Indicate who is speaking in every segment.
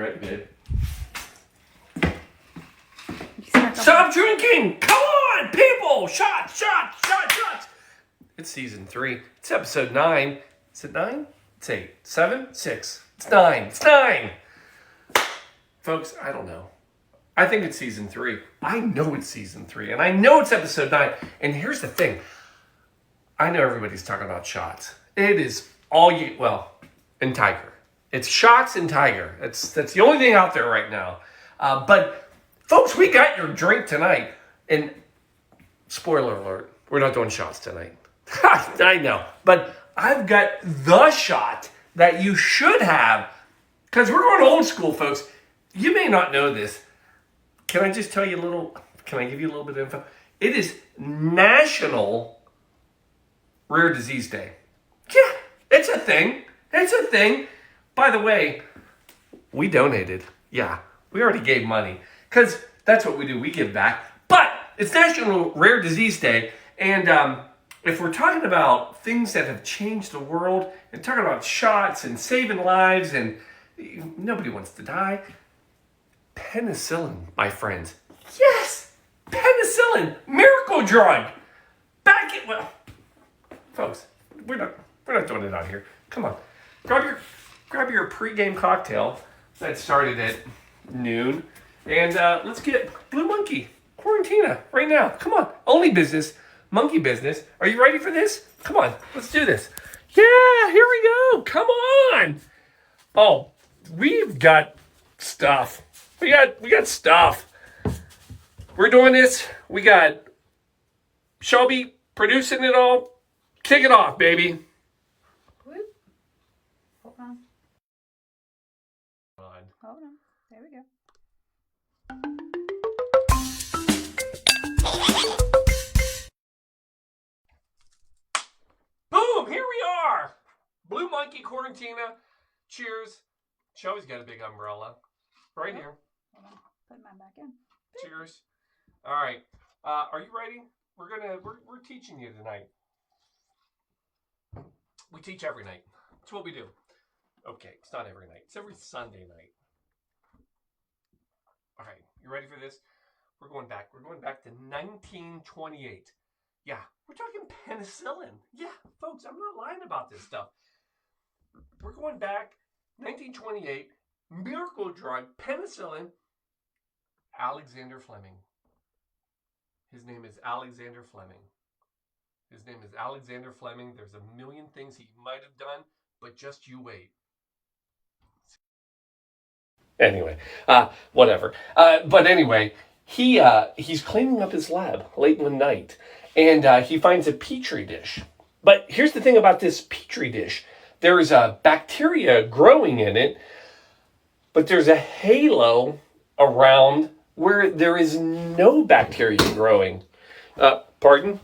Speaker 1: ready, babe. Stop drinking! Come on, people! Shots! It's season 3. It's episode 9. Is it 9? It's 8. 7? 6. It's 9. It's 9! Folks, I don't know. I think it's season 3. I know it's season 3. And I know it's episode 9. And here's the thing. I know everybody's talking about shots. It is all you... Well, and Tiger. It's shots and Tiger. That's the only thing out there right now. But, folks, we got your drink tonight. And, spoiler alert, we're not doing shots tonight. I know. But I've got the shot that you should have. Because we're going old school, folks. You may not know this. Can I just tell you a little... Can I give you a little bit of info? It is National Rare Disease Day. Yeah, it's a thing. It's a thing. By the way, we donated. Yeah, we already gave money. Because that's what we do. We give back. But it's National Rare Disease Day. And if we're talking about things that have changed the world, and talking about shots and saving lives, and nobody wants to die, penicillin, my friends. Yes! Penicillin! Miracle drug! Well, folks, we're not doing it out here. Come on. Grab your pregame cocktail that started at noon, and let's get Blue Monkey Quarantina right now. Come on. Only business. Monkey business. Are you ready for this? Come on. Let's do this. Yeah, here we go. Come on. Oh, we've got stuff. We got stuff. We're doing this. We got Shelby producing it all. Kick it off, baby.
Speaker 2: What? Hold on. Hold on. There we go.
Speaker 1: Boom! Here we are. Blue Monkey Quarantina. Cheers. Shelby's got a big umbrella. Right here.
Speaker 2: Hold on. Put mine back in.
Speaker 1: Cheers. All right. Are you ready? We're teaching you tonight. We teach every night. That's what we do. Okay, it's not every night. It's every Sunday night. All right, you ready for this? We're going back. We're going back to 1928. Yeah, we're talking penicillin. Yeah, folks, I'm not lying about this stuff. We're going back 1928. Miracle drug, penicillin. Alexander Fleming. His name is Alexander Fleming. His name is Alexander Fleming. There's a million things he might have done, but just you wait. Anyway, whatever. But anyway, he's cleaning up his lab late one night, and he finds a petri dish. But here's the thing about this petri dish. There's a bacteria growing in it, but there's a halo around where there is no bacteria growing. Pardon?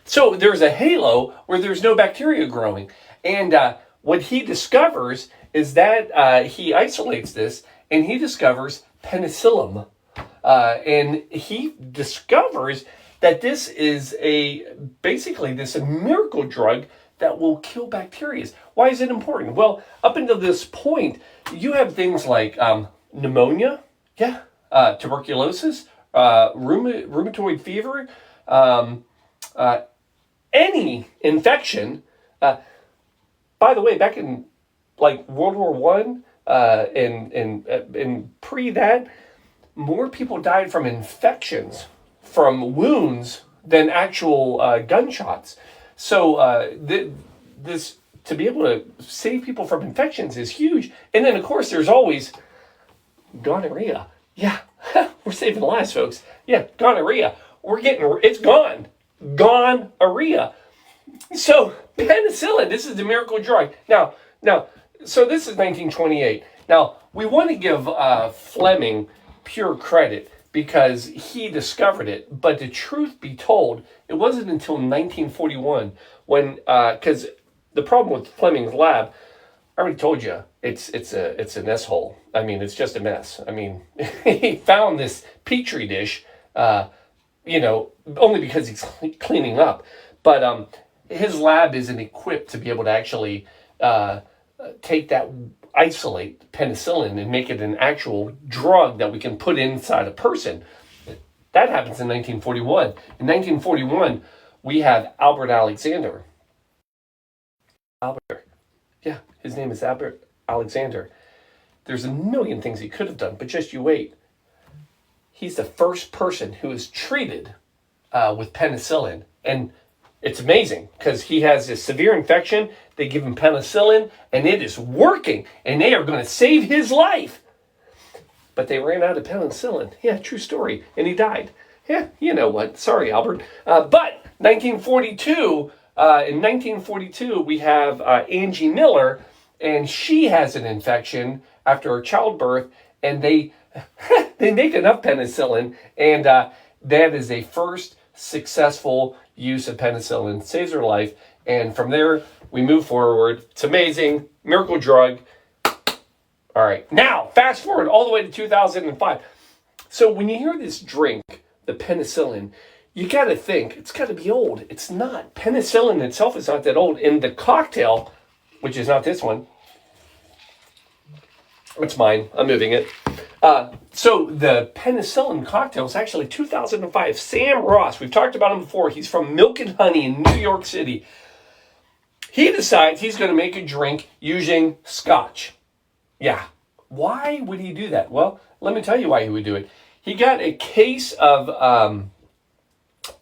Speaker 1: So there's a halo where there's no bacteria growing. And what he discovers is that he isolates this, and he discovers penicillin. And he discovers that this is basically this miracle drug that will kill bacteria. Why is it important? Well, up until this point, you have things like pneumonia, tuberculosis, rheumatoid fever, any infection. By the way, back in like World War One and pre that, more people died from infections, from wounds, than actual gunshots. So this to be able to save people from infections is huge. And then of course there's always gonorrhea. Yeah, we're saving lives, folks. Yeah, gonorrhea. It's gone. Gonorrhea. So penicillin, this is the miracle drug. Now, so this is 1928. Now, we want to give Fleming pure credit because he discovered it. But the truth be told, it wasn't until 1941 when, because the problem with Fleming's lab, I already told you, it's an S-hole. I mean, it's just a mess. I mean, he found this petri dish, only because he's cleaning up. But his lab isn't equipped to be able to actually take that isolate penicillin and make it an actual drug that we can put inside a person. That happens in 1941. In 1941, we have Albert Alexander. Albert. Yeah, his name is Albert Alexander. There's a million things he could have done, but just you wait. He's the first person who is treated with penicillin. And it's amazing because he has a severe infection. They give him penicillin and it is working. And they are going to save his life. But they ran out of penicillin. Yeah, true story. And he died. Yeah, you know what? Sorry, Albert. But 1942, in 1942, we have Angie Miller. And she has an infection after her childbirth. And they make enough penicillin. And that is a first successful use of penicillin. Saves her life. And from there, we move forward. It's amazing. Miracle drug. All right. Now, fast forward all the way to 2005. So when you hear this drink, the penicillin, you got to think, it's got to be old. It's not. Penicillin itself is not that old. And the cocktail, which is not this one. It's mine. I'm moving it. So the penicillin cocktail is actually 2005. Sam Ross, we've talked about him before. He's from Milk and Honey in New York City. He decides he's going to make a drink using scotch. Yeah. Why would he do that? Well, let me tell you why he would do it. He got a case of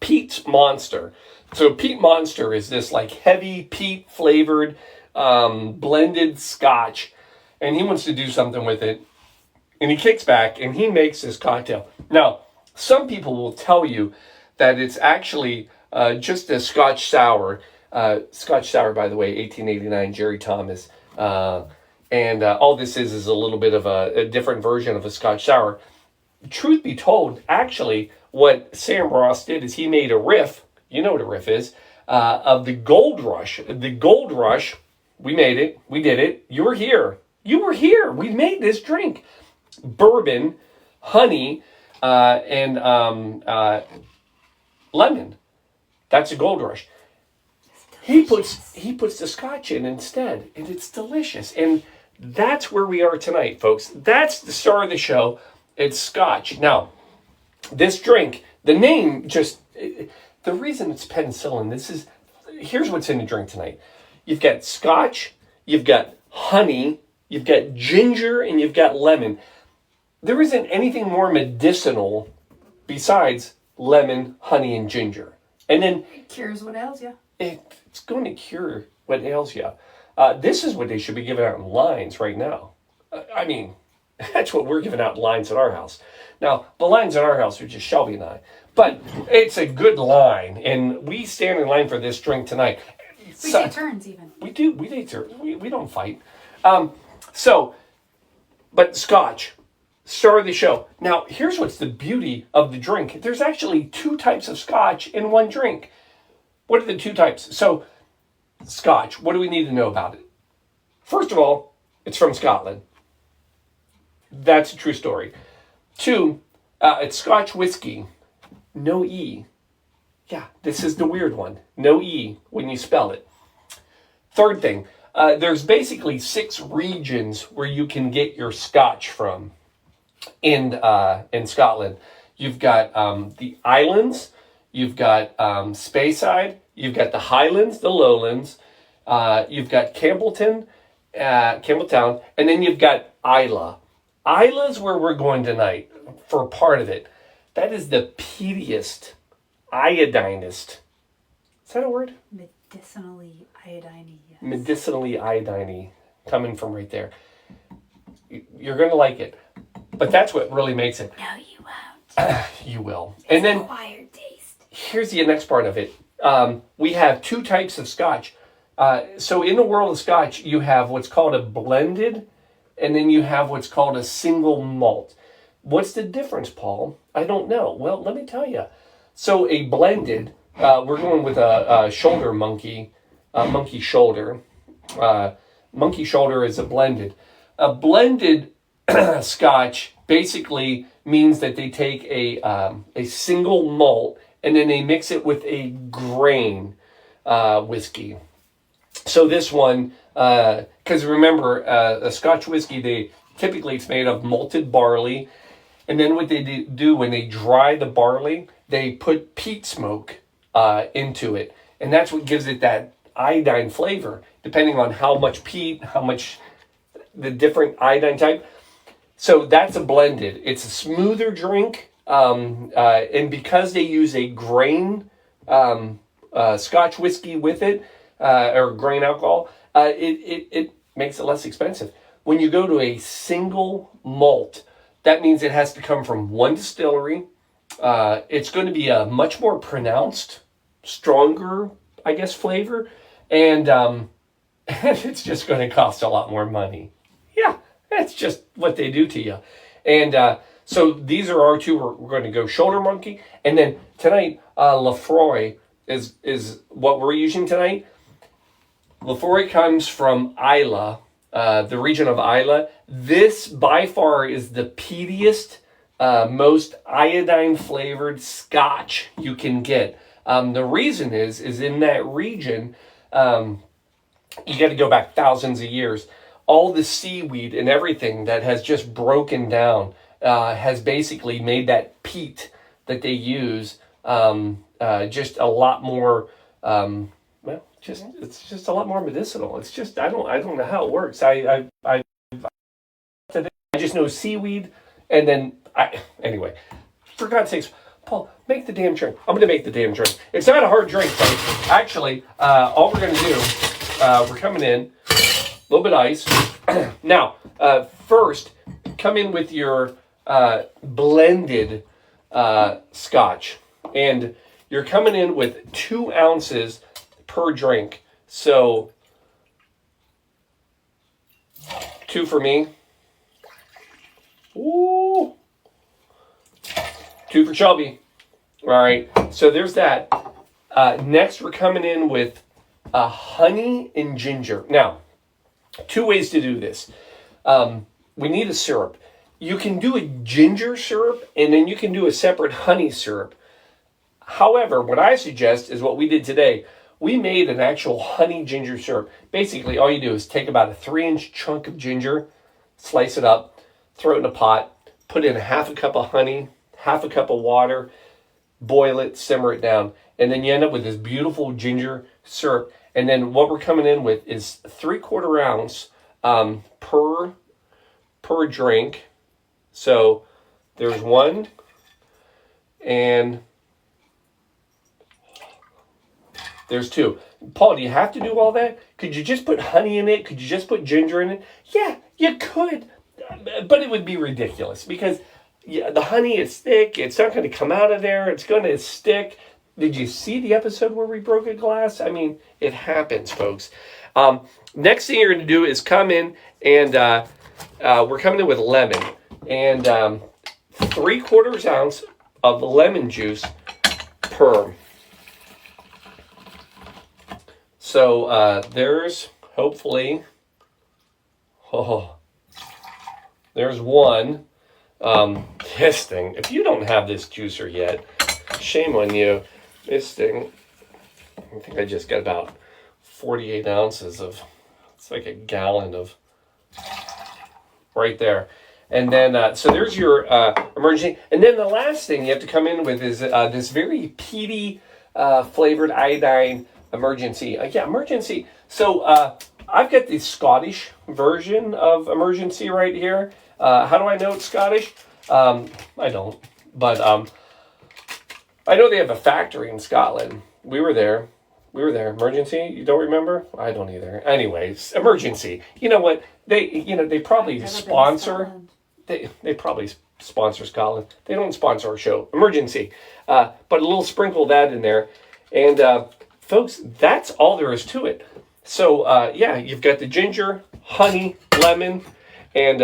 Speaker 1: Pete's Monster. So Pete Monster is this like heavy peat flavored blended scotch. And he wants to do something with it. And he kicks back and he makes this cocktail. Now, some people will tell you that it's actually just a Scotch sour. Scotch sour, by the way, 1889, Jerry Thomas. And all this is a little bit of a different version of a Scotch sour. Truth be told, actually, what Sam Ross did is he made a riff. You know what a riff is. Of the Gold Rush. The Gold Rush, we made it. We did it. You were here. You were here. We made this drink. Bourbon, honey, and lemon. That's a Gold Rush. He puts the scotch in instead, and it's delicious. And that's where we are tonight, folks. That's the star of the show. It's scotch. Now, this drink, the name just, the reason it's penicillin, here's what's in the drink tonight. You've got scotch, you've got honey, you've got ginger, and you've got lemon. There isn't anything more medicinal besides lemon, honey, and ginger. And then
Speaker 2: It cures what ails you.
Speaker 1: it's going to cure what ails you. This is what they should be giving out in lines right now. I mean, that's what we're giving out in lines at our house. Now, the lines at our house are just Shelby and I. But it's a good line. And we stand in line for this drink tonight.
Speaker 2: We take turns even.
Speaker 1: We do. We take turns. We don't fight. But scotch. Star of the show. Now, here's what's the beauty of the drink. There's actually two types of scotch in one drink. What are the two types? So, scotch. What do we need to know about it? First of all, it's from Scotland. That's a true story. Two, it's Scotch whiskey. No E. Yeah, this is the weird one. No E when you spell it. Third thing, there's basically 6 regions where you can get your scotch from in Scotland. You've got the Islands, you've got Speyside, you've got the Highlands, the Lowlands, you've got Campbelltown, and then you've got Islay. Isla's where we're going tonight for part of it. That is the peatiest, iodinest. Is that a word?
Speaker 2: Medicinally iodine. Yes.
Speaker 1: Medicinally iodine, coming from right there. You're going to like it. But that's what really makes it.
Speaker 2: No, you won't.
Speaker 1: You will.
Speaker 2: It's
Speaker 1: And then
Speaker 2: acquired taste.
Speaker 1: here's the next part of it. We have 2 types of scotch. So in the world of scotch, you have what's called a blended, and then you have what's called a single malt. What's the difference, Paul? I don't know. Well, let me tell you. So a blended, we're going with a shoulder monkey shoulder. Monkey shoulder is a blended. A blended scotch basically means that they take a single malt and then they mix it with a grain whiskey. So this one, because remember, a Scotch whiskey, typically it's made of malted barley. And then what they do when they dry the barley, they put peat smoke into it. And that's what gives it that iodine flavor, depending on how much peat, how much the different iodine type. So that's a blended. It's a smoother drink. And because they use a grain Scotch whiskey with it, or grain alcohol, it makes it less expensive. When you go to a single malt, that means it has to come from one distillery. It's going to be a much more pronounced, stronger, I guess, flavor. And it's just going to cost a lot more money. Yeah, that's just what they do to you. And so these are our two. We're going to go Shoulder Monkey. And then tonight, Lefroy is what we're using tonight. Lefroy comes from Islay, the region of Islay. This, by far, is the peatiest, most iodine-flavored Scotch you can get. The reason is in that region, you got to go back thousands of years. All the seaweed and everything that has just broken down has basically made that peat that they use just a lot more... it's just a lot more medicinal. It's just I don't know how it works. I just know seaweed, and then anyway. For God's sakes, Paul, make the damn drink. I'm gonna make the damn drink. It's not a hard drink, folks. Actually, all we're gonna do, we're coming in a little bit of ice. Now, first, come in with your blended Scotch, and you're coming in with 2 ounces per drink. So 2 for me. Ooh. 2 for Chubby. All right. So there's that. Next, we're coming in with honey and ginger. Now, 2 ways to do this. We need a syrup. You can do a ginger syrup, and then you can do a separate honey syrup. However, what I suggest is what we did today. We made an actual honey ginger syrup. Basically, all you do is take about a 3-inch chunk of ginger, slice it up, throw it in a pot, put in half a cup of honey, half a cup of water, boil it, simmer it down, and then you end up with this beautiful ginger syrup. And then what we're coming in with is 3/4 ounce per drink. So there's 1, and there's 2. Paul, do you have to do all that? Could you just put honey in it? Could you just put ginger in it? Yeah, you could, but it would be ridiculous because the honey is thick. It's not going to come out of there. It's going to stick. Did you see the episode where we broke a glass? I mean, it happens, folks. Next thing you're going to do is come in, and we're coming in with lemon. And 3/4 ounce of lemon juice per. So there's hopefully, there's 1. This thing, if you don't have this juicer yet, shame on you. This thing, I think I just got about 48 ounces of, it's like a gallon of, right there. And then, so there's your emergency. And then the last thing you have to come in with is this very peaty flavored iodine emergency. Emergency. So I've got the Scottish version of emergency right here. How do I know it's Scottish? I don't. But I know they have a factory in Scotland. We were there. Emergency? You don't remember? I don't either. Anyways, emergency. You know what? They probably sponsor. They probably sponsor Scotland. They don't sponsor our show. Emergency. But a little sprinkle of that in there. And folks, that's all there is to it. So you've got the ginger, honey, lemon, and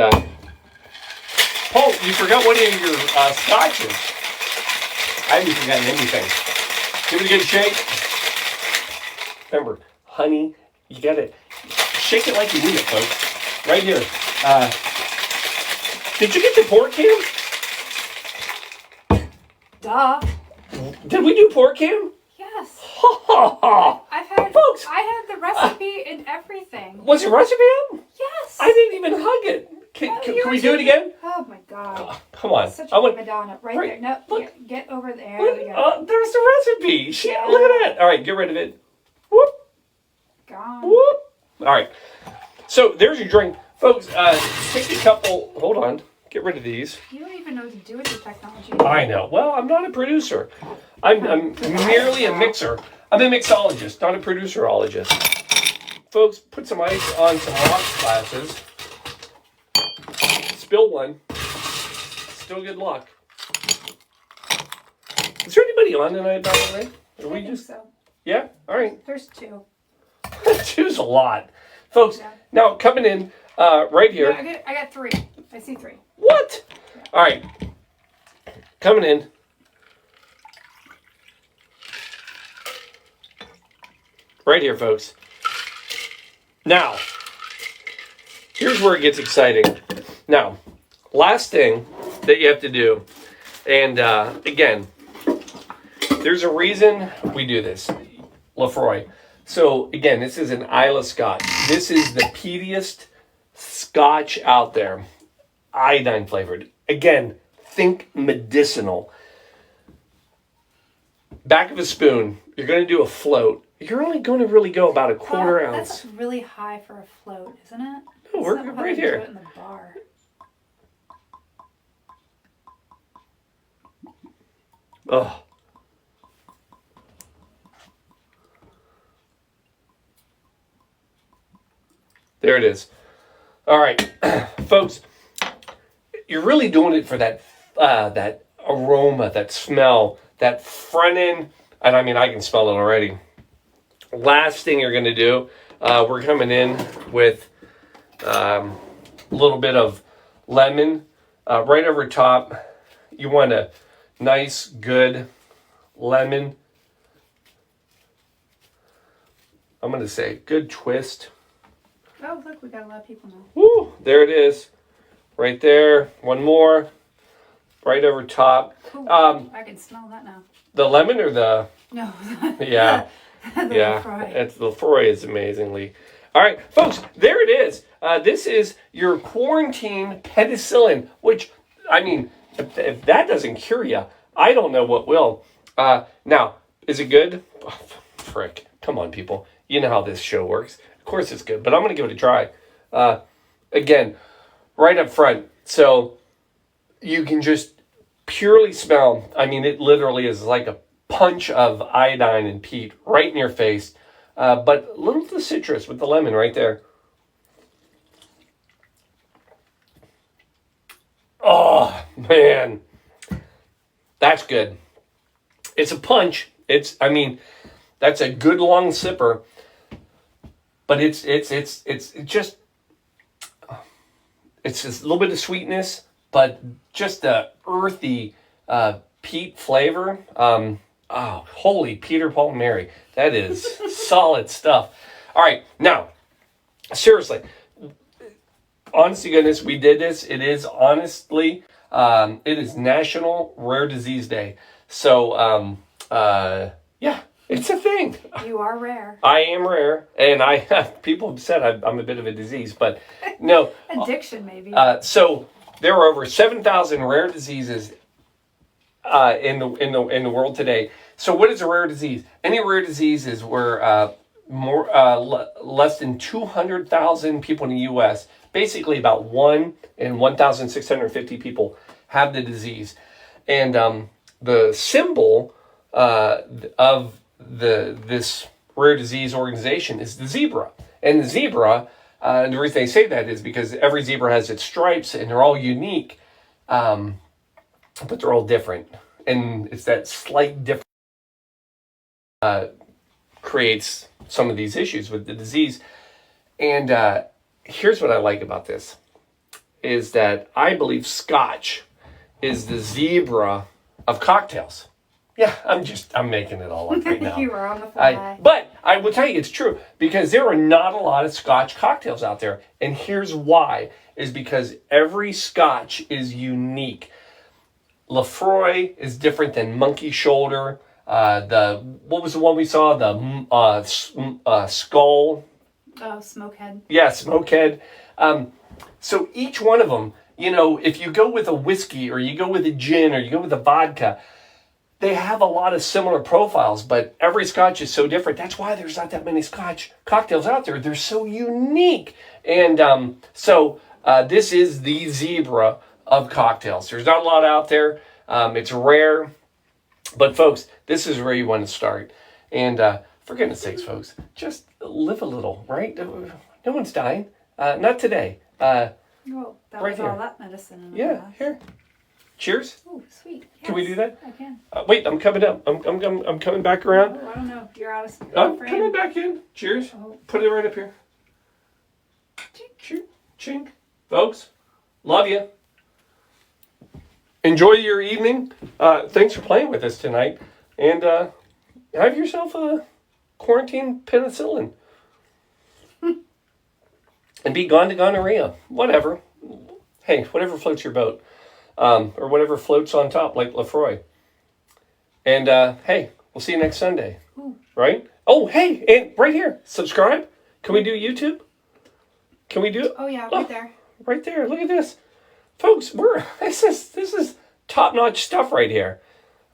Speaker 1: Paul, you forgot one of your scotches. I haven't forgotten anything. Give it a good shake. Remember, honey, you gotta shake it like you mean it, folks. Right here. Did you get the pork ham?
Speaker 2: Duh.
Speaker 1: Did we do pork ham?
Speaker 2: Yes.
Speaker 1: Ha ha ha!
Speaker 2: I've had,
Speaker 1: Folks.
Speaker 2: I had the recipe in everything.
Speaker 1: Was the recipe up?
Speaker 2: Yes.
Speaker 1: I didn't even hug it. Can we do it again?
Speaker 2: Oh my god.
Speaker 1: Come on.
Speaker 2: Such
Speaker 1: I
Speaker 2: a
Speaker 1: want.
Speaker 2: Madonna. Right
Speaker 1: right,
Speaker 2: there. No,
Speaker 1: look.
Speaker 2: get over there. There we go.
Speaker 1: There's the recipe. Shit,
Speaker 2: Yeah.
Speaker 1: look at that. All right, get rid of it. Whoop,
Speaker 2: Gone.
Speaker 1: whoop. All right. So there's your drink, folks. Take a couple. Hold on. Get rid of these.
Speaker 2: You don't even know what to do with your technology.
Speaker 1: I know. Well, I'm not a producer. I'm merely a mixer. I'm a mixologist, not a producerologist. Folks, put some ice on some rocks glasses. Spill one. Still good luck. Is there anybody on tonight, by the way? Are we
Speaker 2: I think
Speaker 1: just?
Speaker 2: so.
Speaker 1: Yeah. All right.
Speaker 2: There's two.
Speaker 1: Two's a lot, folks.
Speaker 2: Yeah.
Speaker 1: Now coming in right here.
Speaker 2: No, I got three. I see three.
Speaker 1: What? All right. Coming in. Right here, folks. Now, here's where it gets exciting. Now, last thing that you have to do, and again, there's a reason we do this, Lefroy. So again, this is an Islay Scotch. This is the peatiest Scotch out there, iodine flavored. Again, think medicinal. Back of a spoon. You're going to do a float. You're only going to really go about a quarter ounce.
Speaker 2: That's really high for a float, isn't it?
Speaker 1: No,
Speaker 2: That's
Speaker 1: we're
Speaker 2: not how
Speaker 1: right
Speaker 2: they
Speaker 1: here.
Speaker 2: Do it in the bar.
Speaker 1: Oh. There it is. All right, folks, you're really doing it for that that aroma, that smell, that front end, and I mean, I can smell it already. Last thing you're going to do, we're coming in with a little bit of lemon right over top. You want a nice, good lemon. I'm going to say good twist.
Speaker 2: Oh, look, we got a lot of people now.
Speaker 1: Woo, there it is. Right there. One more. Right over top.
Speaker 2: Ooh, I can smell that now.
Speaker 1: The lemon or the...
Speaker 2: No.
Speaker 1: Yeah.
Speaker 2: The
Speaker 1: Yeah.
Speaker 2: Lefroy.
Speaker 1: It's the Lefroy is amazingly. All right, folks, there it is. This is your quarantine penicillin, which, I mean, if that doesn't cure you, I don't know what will. Now, is it good? Oh, frick. Come on, people. You know how this show works. Of course it's good, but I'm going to give it a try. Again, right up front. So you can just purely smell. I mean, it literally is like a punch of iodine and peat right in your face. But a little of the citrus with the lemon right there. Oh, man. That's good. It's a punch. I mean, that's a good long sipper. But it's just a little bit of sweetness, but just a earthy peat flavor. Oh, holy Peter, Paul, and Mary. That is solid stuff. All right, now, seriously, honest to goodness, we did this. It is honestly, it is National Rare Disease Day. So, yeah, it's a thing.
Speaker 2: You are rare.
Speaker 1: I am rare, and people have said I'm a bit of a disease, but no.
Speaker 2: Addiction, maybe.
Speaker 1: So there are over 7,000 rare diseases in the world today. So what is a rare disease? Any rare disease is where less than 200,000 people in the U.S., basically about 1 in 1,650 people have the disease, and the symbol of this rare disease organization is the zebra. And the zebra, and the reason they say that is because every zebra has its stripes and they're all unique, but they're all different. And it's that slight difference creates some of these issues with the disease. And here's what I like about this, is that I believe Scotch is the zebra of cocktails. Yeah, I'm making it all up right now.
Speaker 2: You are on the fly.
Speaker 1: But I will tell you it's true, because there are not a lot of Scotch cocktails out there. And here's why, is because every Scotch is unique. Lefroy is different than Monkey Shoulder. What was the one we saw? The Skull.
Speaker 2: Oh, smokehead.
Speaker 1: Yeah, smokehead. So each one of them, you know, if you go with a whiskey or you go with a gin or you go with a vodka, they have a lot of similar profiles, but every Scotch is so different. That's why there's not that many Scotch cocktails out there. They're so unique. And so this is the zebra of cocktails. There's not a lot out there. It's rare. But folks, this is where you want to start. And for goodness sakes, folks, just live a little, right? No one's dying. Not today.
Speaker 2: Oh, that
Speaker 1: Right
Speaker 2: was
Speaker 1: here.
Speaker 2: all that medicine in the
Speaker 1: Yeah,
Speaker 2: glass.
Speaker 1: here. Cheers.
Speaker 2: Oh, sweet.
Speaker 1: Can we do that?
Speaker 2: I can.
Speaker 1: Wait, I'm coming up. I'm coming back around.
Speaker 2: Oh, I don't know. You're out of
Speaker 1: I'm
Speaker 2: frame.
Speaker 1: coming back in. Cheers.
Speaker 2: Oh.
Speaker 1: Put it right up here. Chink, chink. Folks, love you. Enjoy your evening. Thanks for playing with us tonight. And have yourself a quarantine penicillin. And be gone to gonorrhea. Whatever. Hey, whatever floats your boat. Or whatever floats on top, like Lefroy. And hey, we'll see you next Sunday.
Speaker 2: Ooh.
Speaker 1: Right? Oh, hey, and right here, subscribe. Can we do YouTube? Can we do it?
Speaker 2: Oh, yeah, right there.
Speaker 1: Right there. Look at this, folks. This is top notch stuff right here.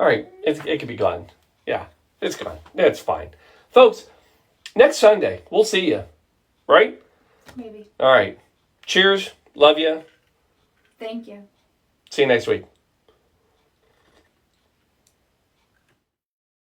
Speaker 1: All right, it could be gone. Yeah, it's gone. It's fine, folks. Next Sunday, we'll see you. Right?
Speaker 2: Maybe.
Speaker 1: All right. Cheers. Love you.
Speaker 2: Thank you.
Speaker 1: See you next week.